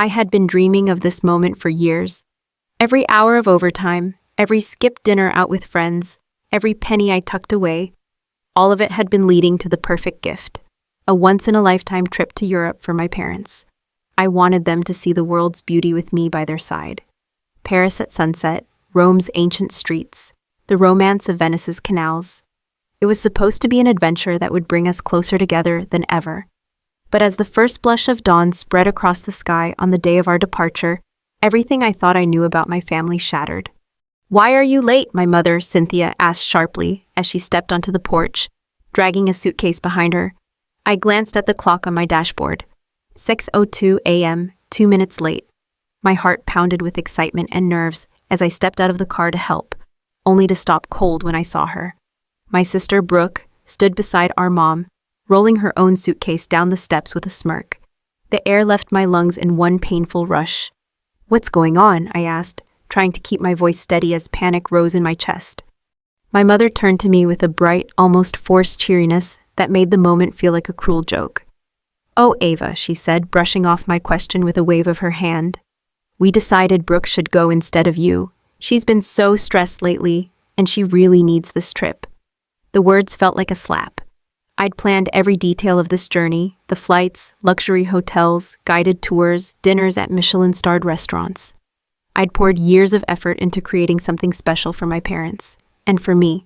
I had been dreaming of this moment for years. Every hour of overtime, every skipped dinner out with friends, every penny I tucked away, all of it had been leading to the perfect gift, a once-in-a-lifetime trip to Europe for my parents. I wanted them to see the world's beauty with me by their side. Paris at sunset, Rome's ancient streets, the romance of Venice's canals. It was supposed to be an adventure that would bring us closer together than ever. But as the first blush of dawn spread across the sky on the day of our departure, everything I thought I knew about my family shattered. "Why are you late?" my mother, Cynthia, asked sharply as she stepped onto the porch, dragging a suitcase behind her. I glanced at the clock on my dashboard. 6:02 a.m., 2 minutes late. My heart pounded with excitement and nerves as I stepped out of the car to help, only to stop cold when I saw her. My sister, Brooke, stood beside our mom, rolling her own suitcase down the steps with a smirk. The air left my lungs in one painful rush. "What's going on?" I asked, trying to keep my voice steady as panic rose in my chest. My mother turned to me with a bright, almost forced cheeriness that made the moment feel like a cruel joke. "Oh, Ava," she said, brushing off my question with a wave of her hand. "We decided Brooke should go instead of you. She's been so stressed lately, and she really needs this trip." The words felt like a slap. I'd planned every detail of this journey, the flights, luxury hotels, guided tours, dinners at Michelin-starred restaurants. I'd poured years of effort into creating something special for my parents, and for me.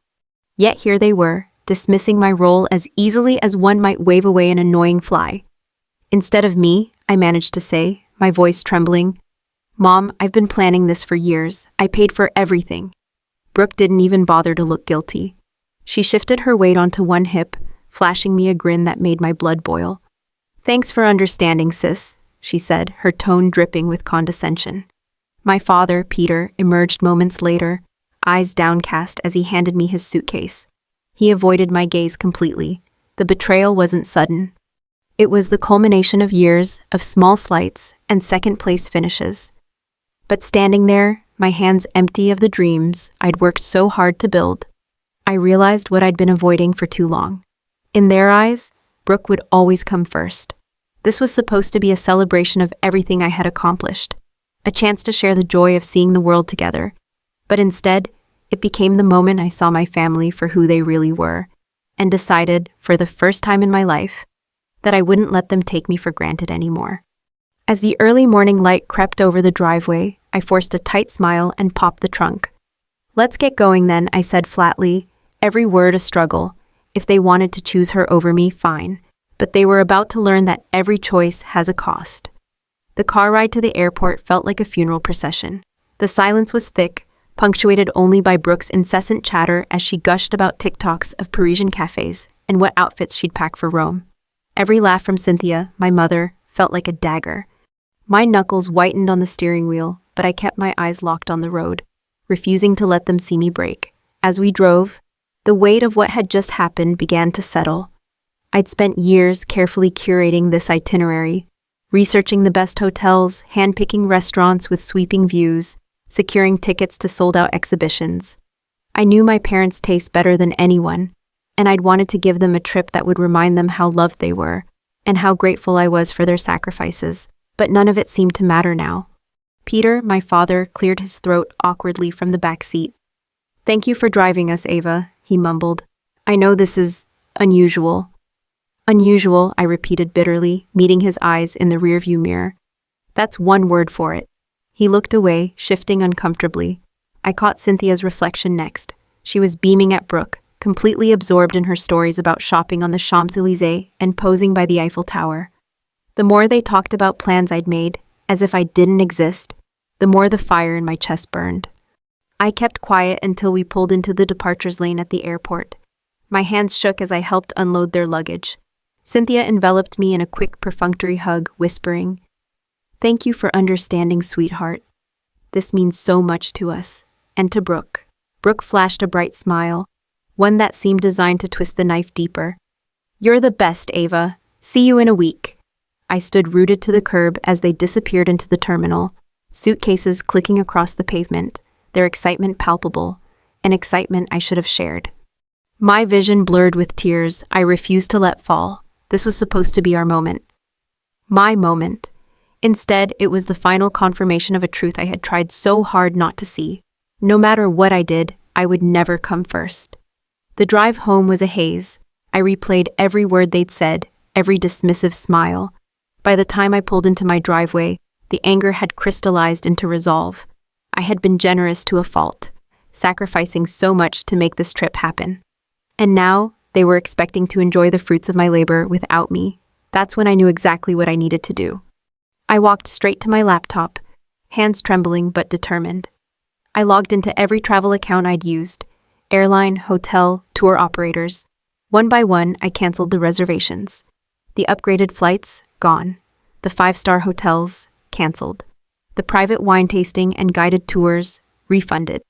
Yet here they were, dismissing my role as easily as one might wave away an annoying fly. "Instead of me," I managed to say, my voice trembling, "Mom, I've been planning this for years. I paid for everything." Brooke didn't even bother to look guilty. She shifted her weight onto one hip, flashing me a grin that made my blood boil. "Thanks for understanding, sis," she said, her tone dripping with condescension. My father, Peter, emerged moments later, eyes downcast as he handed me his suitcase. He avoided my gaze completely. The betrayal wasn't sudden. It was the culmination of years of small slights and second-place finishes. But standing there, my hands empty of the dreams I'd worked so hard to build, I realized what I'd been avoiding for too long. In their eyes, Brooke would always come first. This was supposed to be a celebration of everything I had accomplished, a chance to share the joy of seeing the world together. But instead, it became the moment I saw my family for who they really were, and decided, for the first time in my life, that I wouldn't let them take me for granted anymore. As the early morning light crept over the driveway, I forced a tight smile and popped the trunk. "Let's get going then," I said flatly, every word a struggle. If they wanted to choose her over me, fine. But they were about to learn that every choice has a cost. The car ride to the airport felt like a funeral procession. The silence was thick, punctuated only by Brooke's incessant chatter as she gushed about TikToks of Parisian cafes and what outfits she'd pack for Rome. Every laugh from Cynthia, my mother, felt like a dagger. My knuckles whitened on the steering wheel, but I kept my eyes locked on the road, refusing to let them see me break. As we drove, the weight of what had just happened began to settle. I'd spent years carefully curating this itinerary, researching the best hotels, handpicking restaurants with sweeping views, securing tickets to sold-out exhibitions. I knew my parents' taste better than anyone, and I'd wanted to give them a trip that would remind them how loved they were, and how grateful I was for their sacrifices. But none of it seemed to matter now. Peter, my father, cleared his throat awkwardly from the back seat. "Thank you for driving us, Ava," he mumbled. "I know this is unusual." "Unusual," I repeated bitterly, meeting his eyes in the rearview mirror. "That's one word for it." He looked away, shifting uncomfortably. I caught Cynthia's reflection next. She was beaming at Brooke, completely absorbed in her stories about shopping on the Champs-Élysées and posing by the Eiffel Tower. The more they talked about plans I'd made, as if I didn't exist, the more the fire in my chest burned. I kept quiet until we pulled into the departures lane at the airport. My hands shook as I helped unload their luggage. Cynthia enveloped me in a quick perfunctory hug, whispering, "Thank you for understanding, sweetheart. This means so much to us." And to Brooke. Brooke flashed a bright smile, one that seemed designed to twist the knife deeper. "You're the best, Ava. See you in a week." I stood rooted to the curb as they disappeared into the terminal, suitcases clicking across the pavement, their excitement palpable, an excitement I should have shared. My vision blurred with tears I refused to let fall. This was supposed to be our moment. My moment. Instead, it was the final confirmation of a truth I had tried so hard not to see. No matter what I did, I would never come first. The drive home was a haze. I replayed every word they'd said, every dismissive smile. By the time I pulled into my driveway, the anger had crystallized into resolve. I had been generous to a fault, sacrificing so much to make this trip happen. And now, they were expecting to enjoy the fruits of my labor without me. That's when I knew exactly what I needed to do. I walked straight to my laptop, hands trembling but determined. I logged into every travel account I'd used, airline, hotel, tour operators. One by one, I canceled the reservations. The upgraded flights, gone. The 5-star hotels, canceled. The private wine tasting and guided tours, refunded.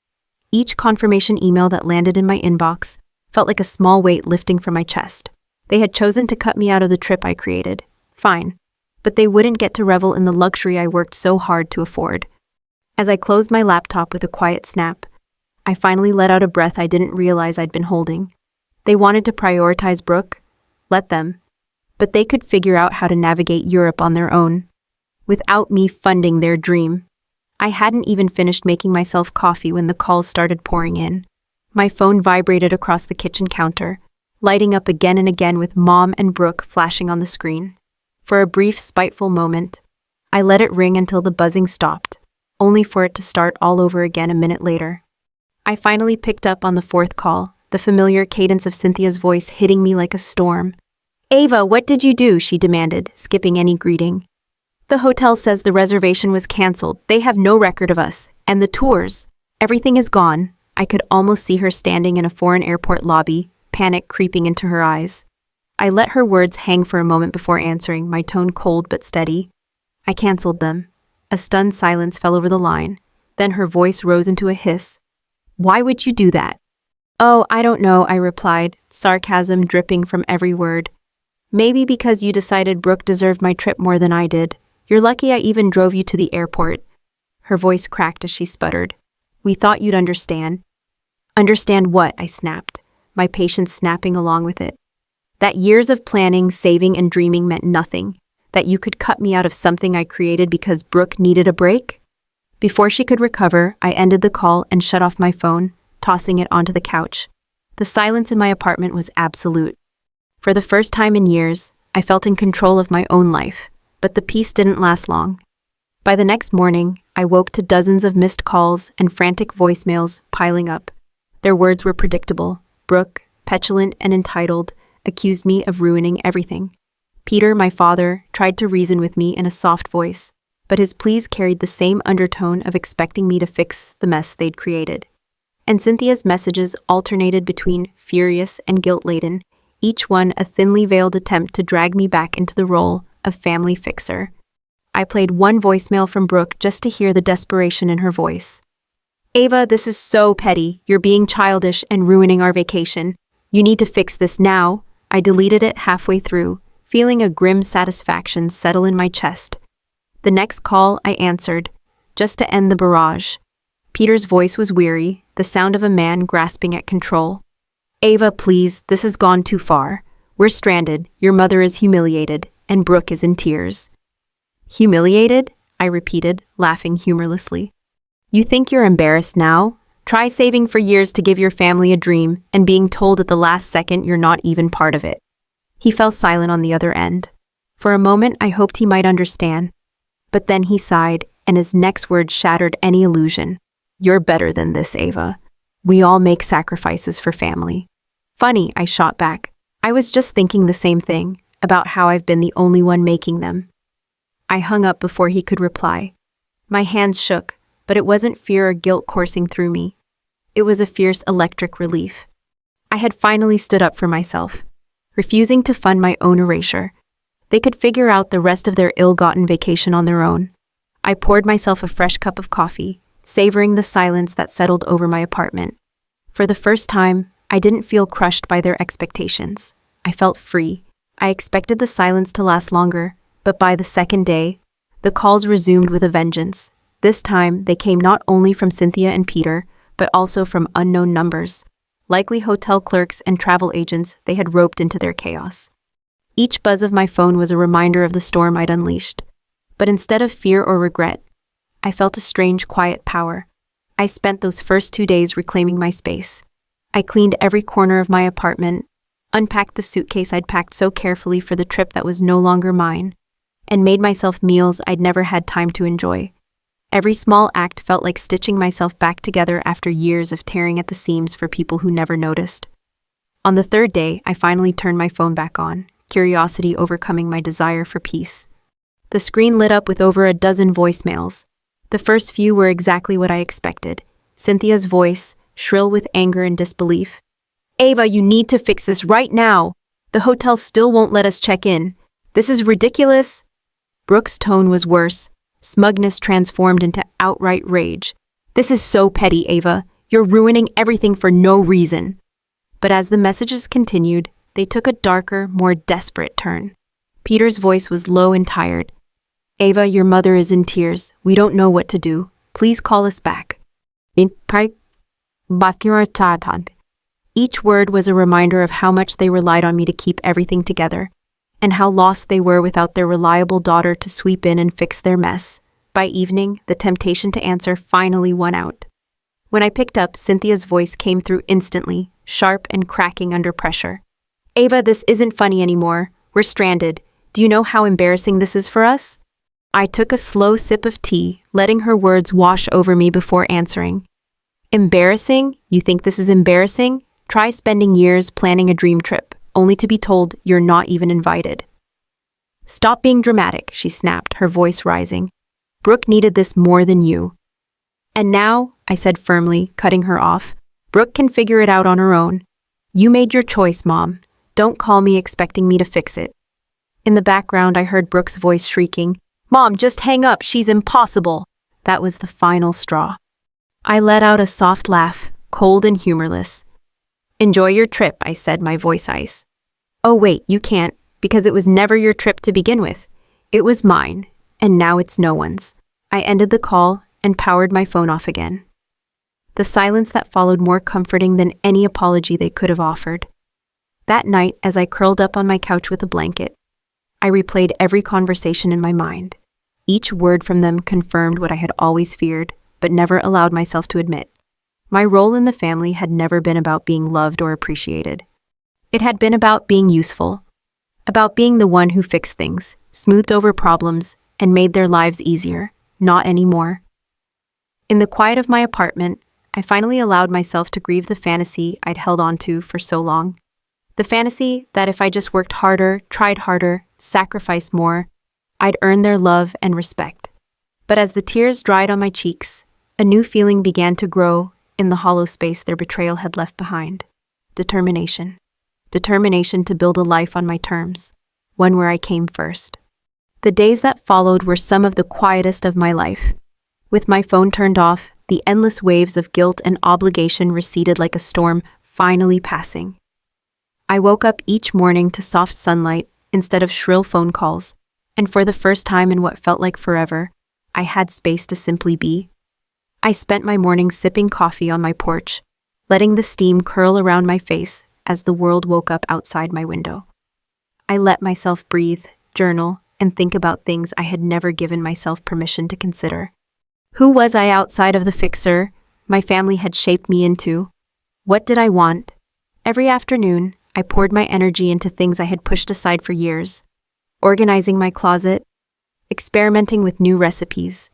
Each confirmation email that landed in my inbox felt like a small weight lifting from my chest. They had chosen to cut me out of the trip I created. Fine. But they wouldn't get to revel in the luxury I worked so hard to afford. As I closed my laptop with a quiet snap, I finally let out a breath I didn't realize I'd been holding. They wanted to prioritize Brooke. Let them. But they could figure out how to navigate Europe on their own, without me funding their dream. I hadn't even finished making myself coffee when the calls started pouring in. My phone vibrated across the kitchen counter, lighting up again and again with Mom and Brooke flashing on the screen. For a brief, spiteful moment, I let it ring until the buzzing stopped, only for it to start all over again a minute later. I finally picked up on the fourth call, the familiar cadence of Cynthia's voice hitting me like a storm. "Ava, what did you do?" she demanded, skipping any greeting. "The hotel says the reservation was canceled. They have no record of us. And the tours. Everything is gone." I could almost see her standing in a foreign airport lobby, panic creeping into her eyes. I let her words hang for a moment before answering, my tone cold but steady. "I canceled them." A stunned silence fell over the line. Then her voice rose into a hiss. "Why would you do that?" "Oh, I don't know," I replied, sarcasm dripping from every word. "Maybe because you decided Brooke deserved my trip more than I did. You're lucky I even drove you to the airport." Her voice cracked as she sputtered. "We thought you'd understand." "Understand what?" I snapped, my patience snapping along with it. "That years of planning, saving, and dreaming meant nothing. That you could cut me out of something I created because Brooke needed a break?" Before she could recover, I ended the call and shut off my phone, tossing it onto the couch. The silence in my apartment was absolute. For the first time in years, I felt in control of my own life, but the peace didn't last long. By the next morning, I woke to dozens of missed calls and frantic voicemails piling up. Their words were predictable. Brooke, petulant and entitled, accused me of ruining everything. Peter, my father, tried to reason with me in a soft voice, but his pleas carried the same undertone of expecting me to fix the mess they'd created. And Cynthia's messages alternated between furious and guilt-laden, each one a thinly veiled attempt to drag me back into the role of family fixer. I played one voicemail from Brooke just to hear the desperation in her voice. "Ava, this is so petty. You're being childish and ruining our vacation. You need to fix this now." I deleted it halfway through, feeling a grim satisfaction settle in my chest. The next call I answered, just to end the barrage. Peter's voice was weary, the sound of a man grasping at control. "Ava, please, this has gone too far. We're stranded, your mother is humiliated, and Brooke is in tears." "Humiliated?" I repeated, laughing humorlessly. "You think you're embarrassed now? Try saving for years to give your family a dream and being told at the last second you're not even part of it." He fell silent on the other end. For a moment, I hoped he might understand. But then he sighed, and his next words shattered any illusion. "You're better than this, Ava. We all make sacrifices for family." "Funny," I shot back. "I was just thinking the same thing, about how I've been the only one making them." I hung up before he could reply. My hands shook, but it wasn't fear or guilt coursing through me. It was a fierce electric relief. I had finally stood up for myself, refusing to fund my own erasure. They could figure out the rest of their ill-gotten vacation on their own. I poured myself a fresh cup of coffee, savoring the silence that settled over my apartment. For the first time, I didn't feel crushed by their expectations. I felt free. I expected the silence to last longer, but by the second day, the calls resumed with a vengeance. This time, they came not only from Cynthia and Peter, but also from unknown numbers, likely hotel clerks and travel agents they had roped into their chaos. Each buzz of my phone was a reminder of the storm I'd unleashed. But instead of fear or regret, I felt a strange, quiet power. I spent those first 2 days reclaiming my space. I cleaned every corner of my apartment, unpacked the suitcase I'd packed so carefully for the trip that was no longer mine, and made myself meals I'd never had time to enjoy. Every small act felt like stitching myself back together after years of tearing at the seams for people who never noticed. On the third day, I finally turned my phone back on, curiosity overcoming my desire for peace. The screen lit up with over a dozen voicemails. The first few were exactly what I expected. Cynthia's voice, shrill with anger and disbelief. "Ava, you need to fix this right now. The hotel still won't let us check in. This is ridiculous." Brooke's tone was worse. Smugness transformed into outright rage. "This is so petty, Ava. You're ruining everything for no reason." But as the messages continued, they took a darker, more desperate turn. Peter's voice was low and tired. "Ava, your mother is in tears. We don't know what to do. Please call us back." Each word was a reminder of how much they relied on me to keep everything together, and how lost they were without their reliable daughter to sweep in and fix their mess. By evening, the temptation to answer finally won out. When I picked up, Cynthia's voice came through instantly, sharp and cracking under pressure. "Ava, this isn't funny anymore. We're stranded. Do you know how embarrassing this is for us?" I took a slow sip of tea, letting her words wash over me before answering. "Embarrassing? You think this is embarrassing? Try spending years planning a dream trip, only to be told you're not even invited." "Stop being dramatic," she snapped, her voice rising. "Brooke needed this more than you." "And now," I said firmly, cutting her off, "Brooke can figure it out on her own. You made your choice, Mom. Don't call me expecting me to fix it." In the background, I heard Brooke's voice shrieking, "Mom, just hang up. She's impossible." That was the final straw. I let out a soft laugh, cold and humorless. "Enjoy your trip," I said, my voice ice. "Oh wait, you can't, because it was never your trip to begin with. It was mine, and now it's no one's." I ended the call and powered my phone off again. The silence that followed more comforting than any apology they could have offered. That night, as I curled up on my couch with a blanket, I replayed every conversation in my mind. Each word from them confirmed what I had always feared, but never allowed myself to admit. My role in the family had never been about being loved or appreciated. It had been about being useful, about being the one who fixed things, smoothed over problems, and made their lives easier, not anymore. In the quiet of my apartment, I finally allowed myself to grieve the fantasy I'd held on to for so long. The fantasy that if I just worked harder, tried harder, sacrificed more, I'd earn their love and respect. But as the tears dried on my cheeks, a new feeling began to grow in the hollow space their betrayal had left behind. Determination. Determination to build a life on my terms, one where I came first. The days that followed were some of the quietest of my life. With my phone turned off, the endless waves of guilt and obligation receded like a storm, finally passing. I woke up each morning to soft sunlight instead of shrill phone calls, and for the first time in what felt like forever, I had space to simply be. I spent my mornings sipping coffee on my porch, letting the steam curl around my face as the world woke up outside my window. I let myself breathe, journal, and think about things I had never given myself permission to consider. Who was I outside of the fixer my family had shaped me into? What did I want? Every afternoon, I poured my energy into things I had pushed aside for years, organizing my closet, experimenting with new recipes,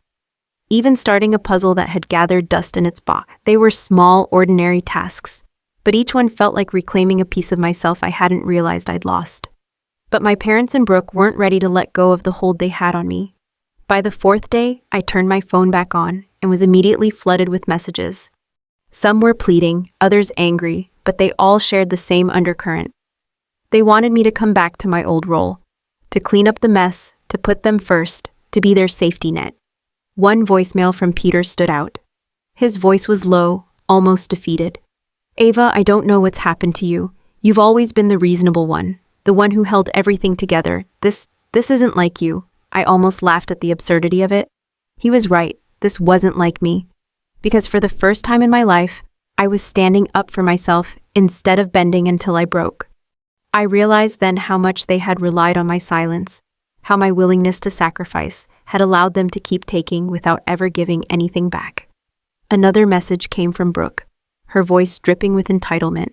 even starting a puzzle that had gathered dust in its box. They were small, ordinary tasks, but each one felt like reclaiming a piece of myself I hadn't realized I'd lost. But my parents and Brooke weren't ready to let go of the hold they had on me. By the fourth day, I turned my phone back on and was immediately flooded with messages. Some were pleading, others angry, but they all shared the same undercurrent. They wanted me to come back to my old role, to clean up the mess, to put them first, to be their safety net. One voicemail from Peter stood out. His voice was low, almost defeated. "Ava, I don't know what's happened to you. You've always been the reasonable one, the one who held everything together. This isn't like you." I almost laughed at the absurdity of it. He was right. This wasn't like me. Because for the first time in my life, I was standing up for myself instead of bending until I broke. I realized then how much they had relied on my silence, how my willingness to sacrifice had allowed them to keep taking without ever giving anything back. Another message came from Brooke, her voice dripping with entitlement.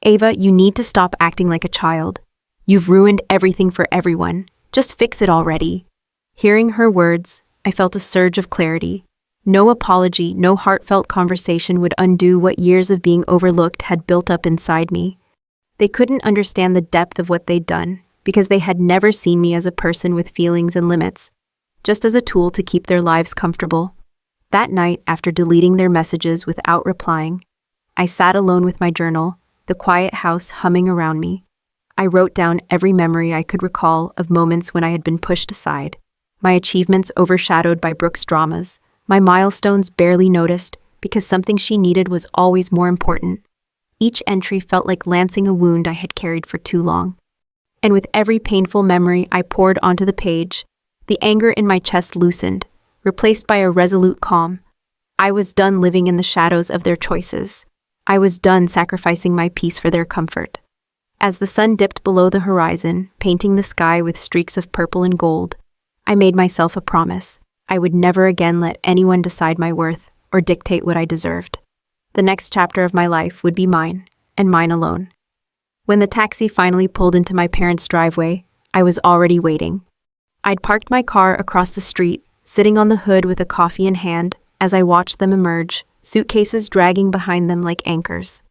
Ava, you need to stop acting like a child. You've ruined everything for everyone. Just fix it already. Hearing her words, I felt a surge of clarity. No apology, no heartfelt conversation would undo what years of being overlooked had built up inside me. They couldn't understand the depth of what they'd done, because they had never seen me as a person with feelings and limits, just as a tool to keep their lives comfortable. That night, after deleting their messages without replying, I sat alone with my journal, the quiet house humming around me. I wrote down every memory I could recall of moments when I had been pushed aside, my achievements overshadowed by Brooke's dramas, my milestones barely noticed because something she needed was always more important. Each entry felt like lancing a wound I had carried for too long. And with every painful memory I poured onto the page, the anger in my chest loosened, replaced by a resolute calm. I was done living in the shadows of their choices. I was done sacrificing my peace for their comfort. As the sun dipped below the horizon, painting the sky with streaks of purple and gold, I made myself a promise. I would never again let anyone decide my worth or dictate what I deserved. The next chapter of my life would be mine, and mine alone. When the taxi finally pulled into my parents' driveway, I was already waiting. I'd parked my car across the street, sitting on the hood with a coffee in hand as I watched them emerge, suitcases dragging behind them like anchors.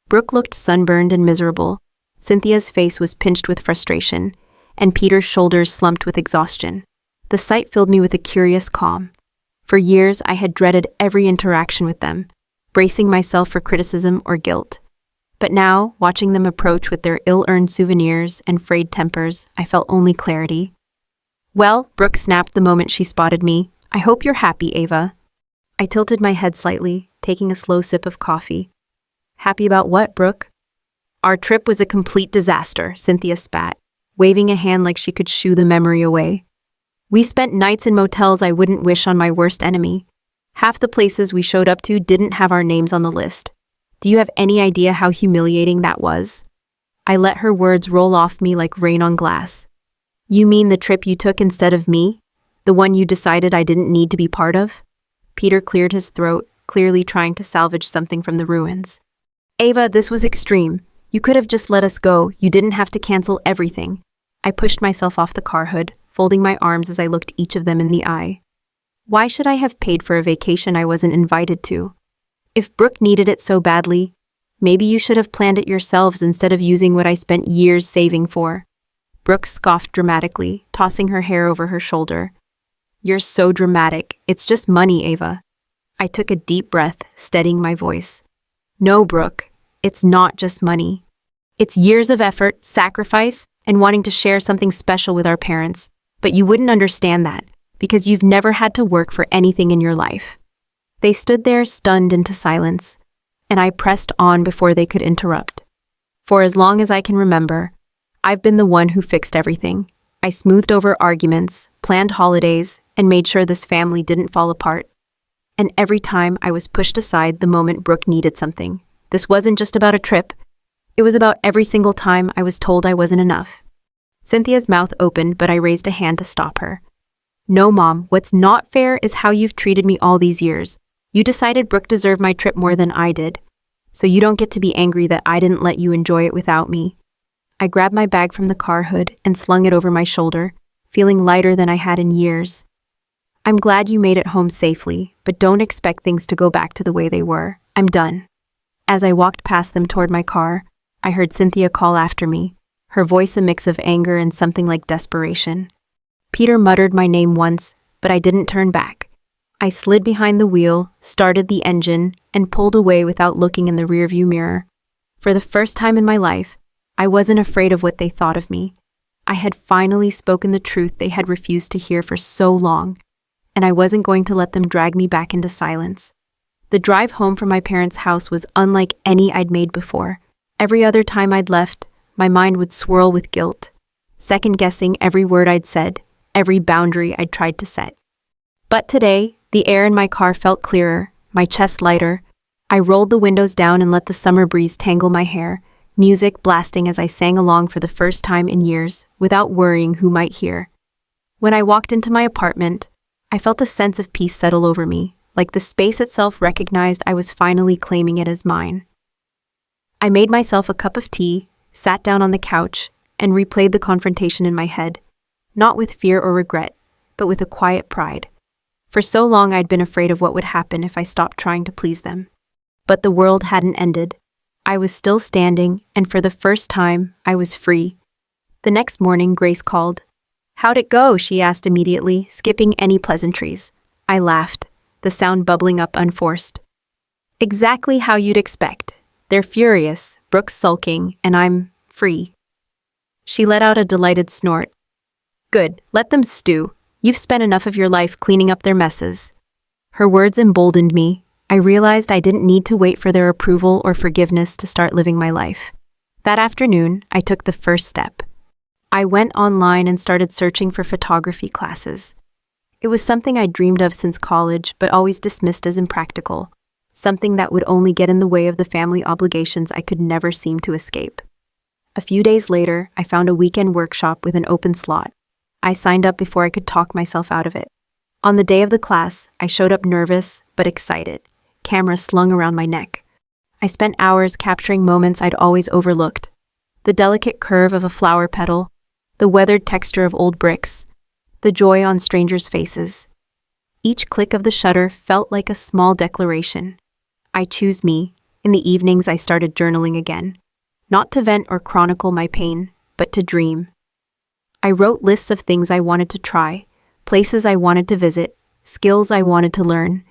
Brooke looked sunburned and miserable. Cynthia's face was pinched with frustration, and Peter's shoulders slumped with exhaustion. The sight filled me with a curious calm. For years, I had dreaded every interaction with them, bracing myself for criticism or guilt. But now, watching them approach with their ill-earned souvenirs and frayed tempers, I felt only clarity. "Well," Brooke snapped the moment she spotted me, "I hope you're happy, Ava." I tilted my head slightly, taking a slow sip of coffee. "Happy about what, Brooke?" "Our trip was a complete disaster," Cynthia spat, waving a hand like she could shoo the memory away. "We spent nights in motels I wouldn't wish on my worst enemy. Half the places we showed up to didn't have our names on the list. Do you have any idea how humiliating that was?" I let her words roll off me like rain on glass. "You mean the trip you took instead of me? The one you decided I didn't need to be part of?" Peter cleared his throat, clearly trying to salvage something from the ruins. "Ava, this was extreme. You could have just let us go. You didn't have to cancel everything." I pushed myself off the car hood, folding my arms as I looked each of them in the eye. Why should I have paid for a vacation I wasn't invited to? If Brooke needed it so badly, maybe you should have planned it yourselves instead of using what I spent years saving for. Brooke scoffed dramatically, tossing her hair over her shoulder. "You're so dramatic. It's just money, Ava." I took a deep breath, steadying my voice. "No, Brooke, it's not just money. It's years of effort, sacrifice, and wanting to share something special with our parents. But you wouldn't understand that, because you've never had to work for anything in your life." They stood there, stunned into silence, and I pressed on before they could interrupt. For as long as I can remember, I've been the one who fixed everything. I smoothed over arguments, planned holidays, and made sure this family didn't fall apart. And every time I was pushed aside the moment Brooke needed something. This wasn't just about a trip. It was about every single time I was told I wasn't enough. Cynthia's mouth opened, but I raised a hand to stop her. "No, Mom, what's not fair is how you've treated me all these years. You decided Brooke deserved my trip more than I did, so you don't get to be angry that I didn't let you enjoy it without me." I grabbed my bag from the car hood and slung it over my shoulder, feeling lighter than I had in years. "I'm glad you made it home safely, but don't expect things to go back to the way they were. I'm done." As I walked past them toward my car, I heard Cynthia call after me, her voice a mix of anger and something like desperation. Peter muttered my name once, but I didn't turn back. I slid behind the wheel, started the engine, and pulled away without looking in the rearview mirror. For the first time in my life, I wasn't afraid of what they thought of me. I had finally spoken the truth they had refused to hear for so long, and I wasn't going to let them drag me back into silence. The drive home from my parents' house was unlike any I'd made before. Every other time I'd left, my mind would swirl with guilt, second-guessing every word I'd said, every boundary I'd tried to set. But today, the air in my car felt clearer, my chest lighter. I rolled the windows down and let the summer breeze tangle my hair, music blasting as I sang along for the first time in years, without worrying who might hear. When I walked into my apartment, I felt a sense of peace settle over me, like the space itself recognized I was finally claiming it as mine. I made myself a cup of tea, sat down on the couch, and replayed the confrontation in my head, not with fear or regret, but with a quiet pride. For so long I'd been afraid of what would happen if I stopped trying to please them. But the world hadn't ended. I was still standing, and for the first time, I was free. The next morning, Grace called. "How'd it go?" she asked immediately, skipping any pleasantries. I laughed, the sound bubbling up unforced. "Exactly how you'd expect. They're furious, Brooke's sulking, and I'm free." She let out a delighted snort. "Good, let them stew. You've spent enough of your life cleaning up their messes." Her words emboldened me. I realized I didn't need to wait for their approval or forgiveness to start living my life. That afternoon, I took the first step. I went online and started searching for photography classes. It was something I'd dreamed of since college, but always dismissed as impractical, something that would only get in the way of the family obligations I could never seem to escape. A few days later, I found a weekend workshop with an open slot. I signed up before I could talk myself out of it. On the day of the class, I showed up nervous but excited, camera slung around my neck. I spent hours capturing moments I'd always overlooked. The delicate curve of a flower petal, the weathered texture of old bricks, the joy on strangers' faces. Each click of the shutter felt like a small declaration. I choose me. In the evenings, I started journaling again, not to vent or chronicle my pain, but to dream. I wrote lists of things I wanted to try, places I wanted to visit, skills I wanted to learn,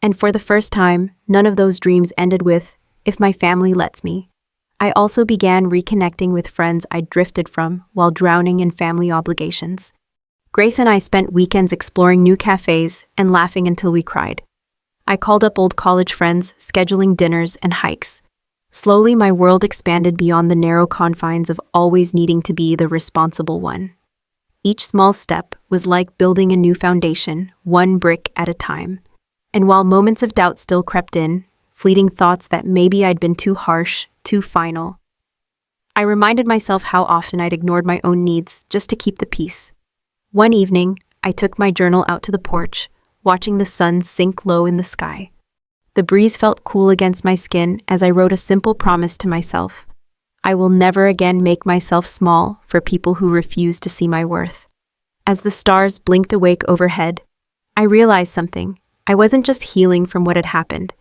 and for the first time, none of those dreams ended with, "if my family lets me." I also began reconnecting with friends I'd drifted from while drowning in family obligations. Grace and I spent weekends exploring new cafes and laughing until we cried. I called up old college friends, scheduling dinners and hikes. Slowly, my world expanded beyond the narrow confines of always needing to be the responsible one. Each small step was like building a new foundation, one brick at a time. And while moments of doubt still crept in, fleeting thoughts that maybe I'd been too harsh, too final, I reminded myself how often I'd ignored my own needs just to keep the peace. One evening, I took my journal out to the porch, watching the sun sink low in the sky. The breeze felt cool against my skin as I wrote a simple promise to myself. I will never again make myself small for people who refuse to see my worth. As the stars blinked awake overhead, I realized something. I wasn't just healing from what had happened.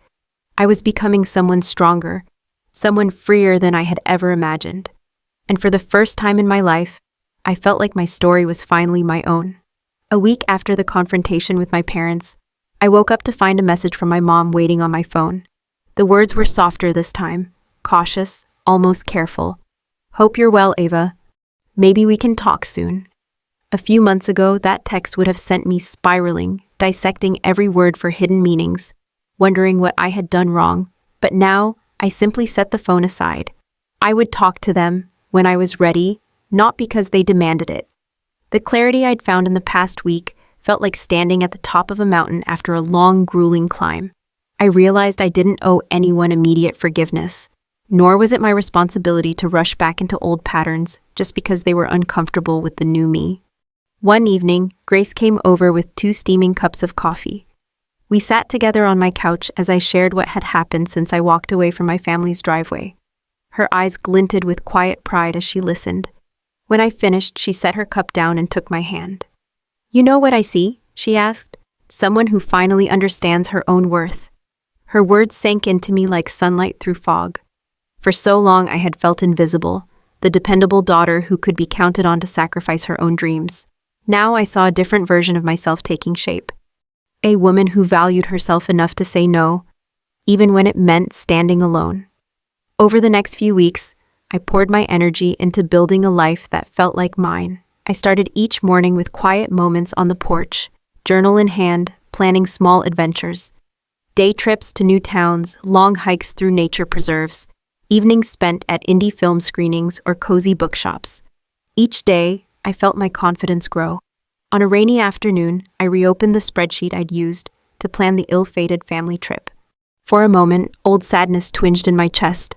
I was becoming someone stronger, someone freer than I had ever imagined. And for the first time in my life, I felt like my story was finally my own. A week after the confrontation with my parents, I woke up to find a message from my mom waiting on my phone. The words were softer this time, cautious, almost careful. "Hope you're well, Ava. Maybe we can talk soon." A few months ago, that text would have sent me spiraling, dissecting every word for hidden meanings, wondering what I had done wrong. But now, I simply set the phone aside. I would talk to them when I was ready, not because they demanded it. The clarity I'd found in the past week felt like standing at the top of a mountain after a long, grueling climb. I realized I didn't owe anyone immediate forgiveness, nor was it my responsibility to rush back into old patterns just because they were uncomfortable with the new me. One evening, Grace came over with 2 steaming cups of coffee. We sat together on my couch as I shared what had happened since I walked away from my family's driveway. Her eyes glinted with quiet pride as she listened. When I finished, she set her cup down and took my hand. "You know what I see?" she asked. "Someone who finally understands her own worth." Her words sank into me like sunlight through fog. For so long I had felt invisible, the dependable daughter who could be counted on to sacrifice her own dreams. Now I saw a different version of myself taking shape. A woman who valued herself enough to say no, even when it meant standing alone. Over the next few weeks, I poured my energy into building a life that felt like mine. I started each morning with quiet moments on the porch, journal in hand, planning small adventures. Day trips to new towns, long hikes through nature preserves, evenings spent at indie film screenings or cozy bookshops. Each day, I felt my confidence grow. On a rainy afternoon, I reopened the spreadsheet I'd used to plan the ill-fated family trip. For a moment, old sadness twinged in my chest.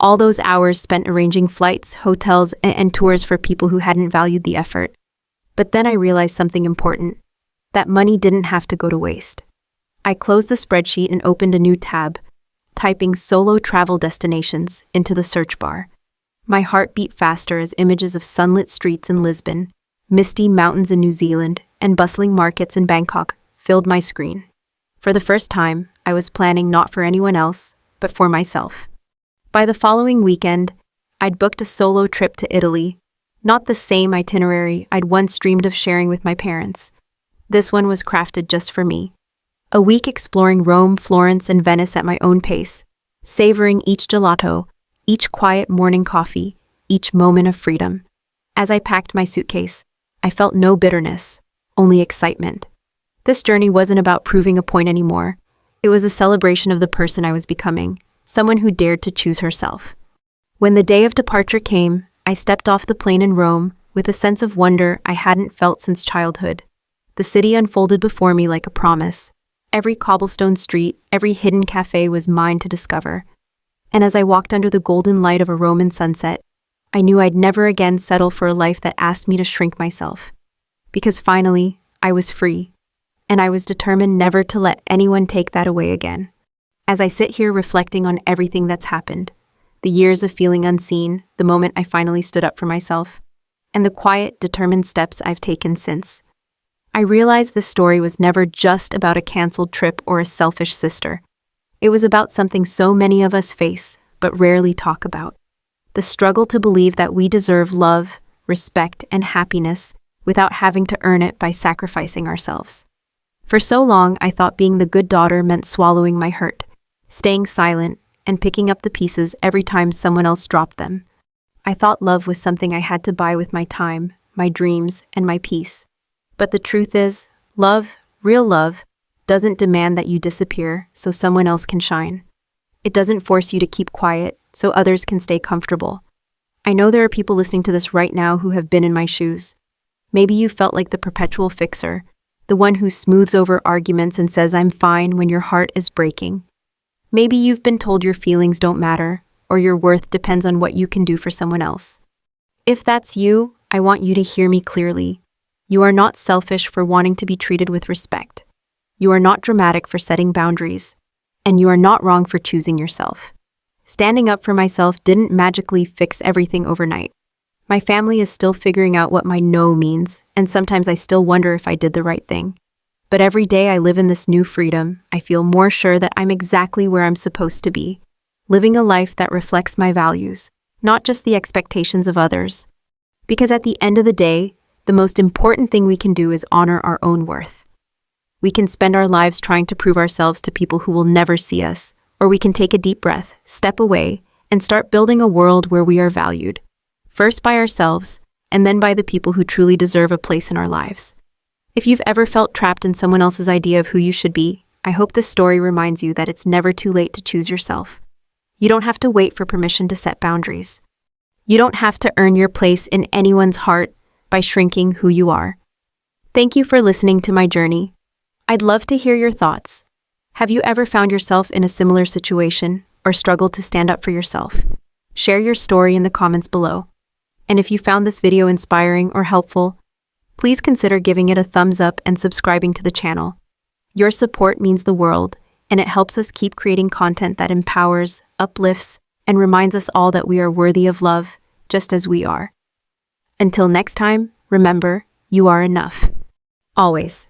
All those hours spent arranging flights, hotels, and tours for people who hadn't valued the effort. But then I realized something important. That money didn't have to go to waste. I closed the spreadsheet and opened a new tab, typing solo travel destinations into the search bar. My heart beat faster as images of sunlit streets in Lisbon, misty mountains in New Zealand, and bustling markets in Bangkok filled my screen. For the first time, I was planning not for anyone else, but for myself. By the following weekend, I'd booked a solo trip to Italy, not the same itinerary I'd once dreamed of sharing with my parents. This one was crafted just for me. A week exploring Rome, Florence, and Venice at my own pace, savoring each gelato, each quiet morning coffee, each moment of freedom. As I packed my suitcase, I felt no bitterness, only excitement. This journey wasn't about proving a point anymore. It was a celebration of the person I was becoming, someone who dared to choose herself. When the day of departure came, I stepped off the plane in Rome with a sense of wonder I hadn't felt since childhood. The city unfolded before me like a promise. Every cobblestone street, every hidden cafe was mine to discover. And as I walked under the golden light of a Roman sunset, I knew I'd never again settle for a life that asked me to shrink myself. Because finally, I was free. And I was determined never to let anyone take that away again. As I sit here reflecting on everything that's happened, the years of feeling unseen, the moment I finally stood up for myself, and the quiet, determined steps I've taken since, I realized this story was never just about a canceled trip or a selfish sister. It was about something so many of us face, but rarely talk about. The struggle to believe that we deserve love, respect, and happiness without having to earn it by sacrificing ourselves. For so long, I thought being the good daughter meant swallowing my hurt, staying silent, and picking up the pieces every time someone else dropped them. I thought love was something I had to buy with my time, my dreams, and my peace. But the truth is, love, real love, doesn't demand that you disappear so someone else can shine. It doesn't force you to keep quiet so others can stay comfortable. I know there are people listening to this right now who have been in my shoes. Maybe you felt like the perpetual fixer, the one who smooths over arguments and says I'm fine when your heart is breaking. Maybe you've been told your feelings don't matter, or your worth depends on what you can do for someone else. If that's you, I want you to hear me clearly. You are not selfish for wanting to be treated with respect. You are not dramatic for setting boundaries. And you are not wrong for choosing yourself. Standing up for myself didn't magically fix everything overnight. My family is still figuring out what my no means, and sometimes I still wonder if I did the right thing. But every day I live in this new freedom, I feel more sure that I'm exactly where I'm supposed to be, living a life that reflects my values, not just the expectations of others. Because at the end of the day, the most important thing we can do is honor our own worth. We can spend our lives trying to prove ourselves to people who will never see us, or we can take a deep breath, step away, and start building a world where we are valued, first by ourselves, and then by the people who truly deserve a place in our lives. If you've ever felt trapped in someone else's idea of who you should be, I hope this story reminds you that it's never too late to choose yourself. You don't have to wait for permission to set boundaries. You don't have to earn your place in anyone's heart by shrinking who you are. Thank you for listening to my journey. I'd love to hear your thoughts. Have you ever found yourself in a similar situation or struggled to stand up for yourself? Share your story in the comments below. And if you found this video inspiring or helpful, please consider giving it a thumbs up and subscribing to the channel. Your support means the world, and it helps us keep creating content that empowers, uplifts, and reminds us all that we are worthy of love, just as we are. Until next time, remember, you are enough. Always.